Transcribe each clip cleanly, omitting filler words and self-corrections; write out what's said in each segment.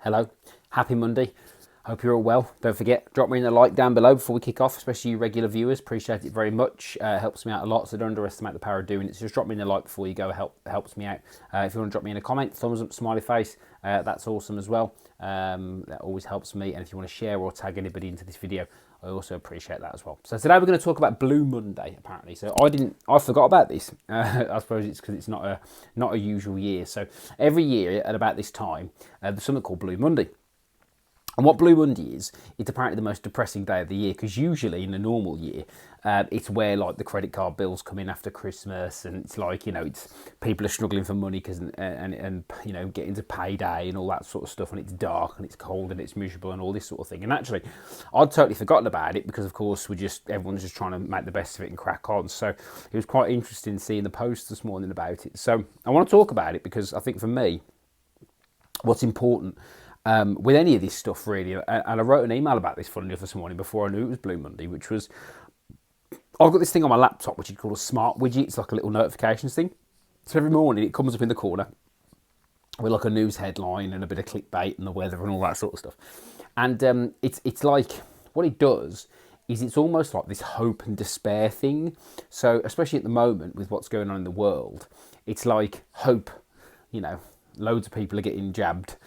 Hello, happy Monday. Hope you're all well. Don't forget, drop me a like down below before we kick off, especially you regular viewers. Appreciate it very much. Helps me out a lot, so don't underestimate the power of doing it. So just drop me a like before you go. Helps me out. If you want to drop me in a comment, thumbs up, smiley face, that's awesome as well. That always helps me. And if you want to share or tag anybody into this video, I also appreciate that as well. So today we're going to talk about Blue Monday, apparently. So I forgot about this. I suppose it's because it's not a usual year. So every year at about this time, there's something called Blue Monday. And what Blue Monday is, it's apparently the most depressing day of the year, because usually in a normal year, it's where like the credit card bills come in after Christmas, and it's like, you know, it's people are struggling for money because and you know, getting to payday and all that sort of stuff, and it's dark and it's cold and it's miserable and all this sort of thing. And actually, I'd totally forgotten about it because of course everyone's just trying to make the best of it and crack on. So it was quite interesting seeing the post this morning about it. So I want to talk about it because I think for me, what's important with any of this stuff really, and I wrote an email about this funny enough this morning before I knew it was Blue Monday, which was, I've got this thing on my laptop which is called a smart widget. It's like a little notifications thing. So every morning it comes up in the corner with like a news headline and a bit of clickbait and the weather and all that sort of stuff. And it's like, what it does is it's almost like this hope and despair thing. So especially at the moment with what's going on in the world, it's like hope, you know, loads of people are getting jabbed.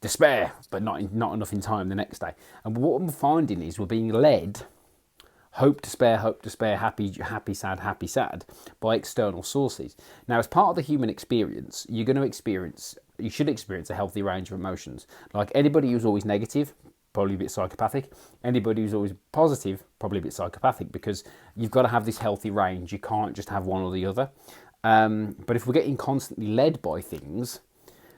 Despair, but not enough in time the next day. And what I'm finding is we're being led hope, despair, happy, sad, by external sources. Now, as part of the human experience, you should experience a healthy range of emotions. Like anybody who's always negative, probably a bit psychopathic. Anybody who's always positive, probably a bit psychopathic, because you've got to have this healthy range. You can't just have one or the other. But if we're getting constantly led by things,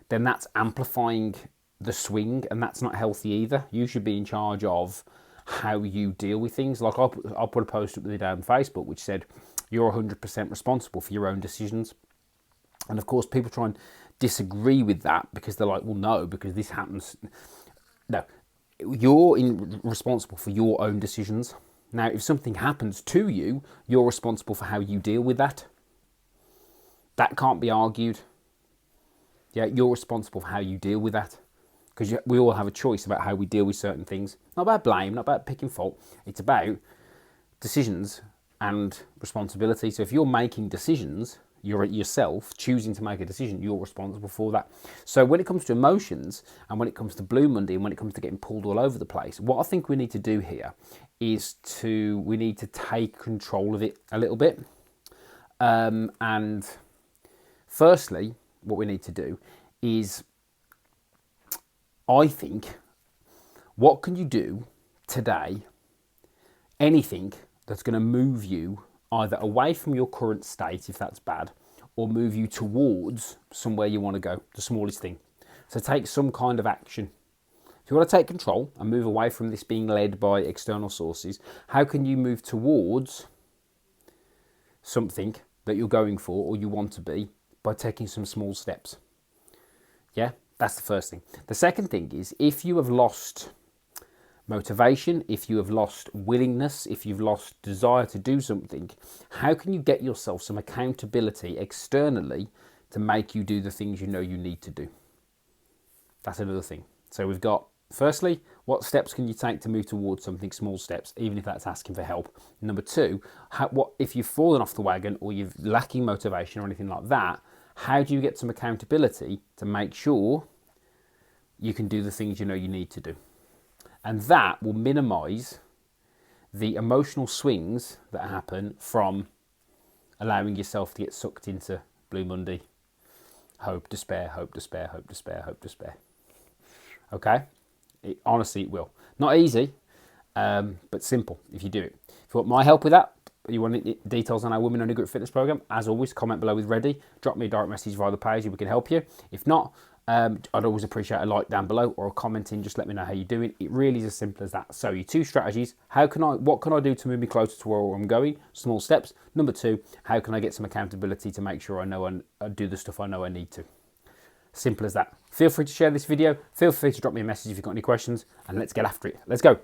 then that's amplifying the swing, and that's not healthy either. You should be in charge of how you deal with things. Like I'll put a post up the other day on Facebook which said, you're 100% responsible for your own decisions. And of course, people try and disagree with that because they're like, well, no, because this happens. No, you're responsible for your own decisions. Now, if something happens to you, you're responsible for how you deal with that. That can't be argued. Yeah, you're responsible for how you deal with that, because we all have a choice about how we deal with certain things. Not about blame, not about picking fault. It's about decisions and responsibility. So if you're making decisions, you're yourself choosing to make a decision, you're responsible for that. So when it comes to emotions, and when it comes to Blue Monday, and when it comes to getting pulled all over the place, what I think we need to do here is we need to take control of it a little bit. And firstly, what we need to do is, I think, what can you do today, anything that's going to move you either away from your current state, if that's bad, or move you towards somewhere you want to go, the smallest thing. So take some kind of action. If you want to take control and move away from this being led by external sources, how can you move towards something that you're going for or you want to be, by taking some small steps? Yeah, that's the first thing. The second thing is, if you have lost motivation, if you have lost willingness, if you've lost desire to do something, how can you get yourself some accountability externally to make you do the things you know you need to do? That's another thing. So we've got, firstly, what steps can you take to move towards something? Small steps, even if that's asking for help. Number two, what if you've fallen off the wagon or you're lacking motivation or anything like that, how do you get some accountability to make sure you can do the things you know you need to do? And that will minimise the emotional swings that happen from allowing yourself to get sucked into Blue Monday. Hope, despair, hope, despair, hope, despair, hope, despair. Okay? Honestly, it will. Not easy, but simple if you do it. If you want my help with that, you want details on our Women Only Group Fitness program, as always, comment below with ready. Drop me a direct message via the page if we can help you. If not, I'd always appreciate a like down below or a comment in. Just let me know how you're doing. It really is as simple as that. So your two strategies: what can I do to move me closer to where I'm going? Small steps. Number two, how can I get some accountability to make sure I know I do the stuff I know I need to? Simple as that. Feel free to share this video. Feel free to drop me a message if you've got any questions, and let's get after it. Let's go.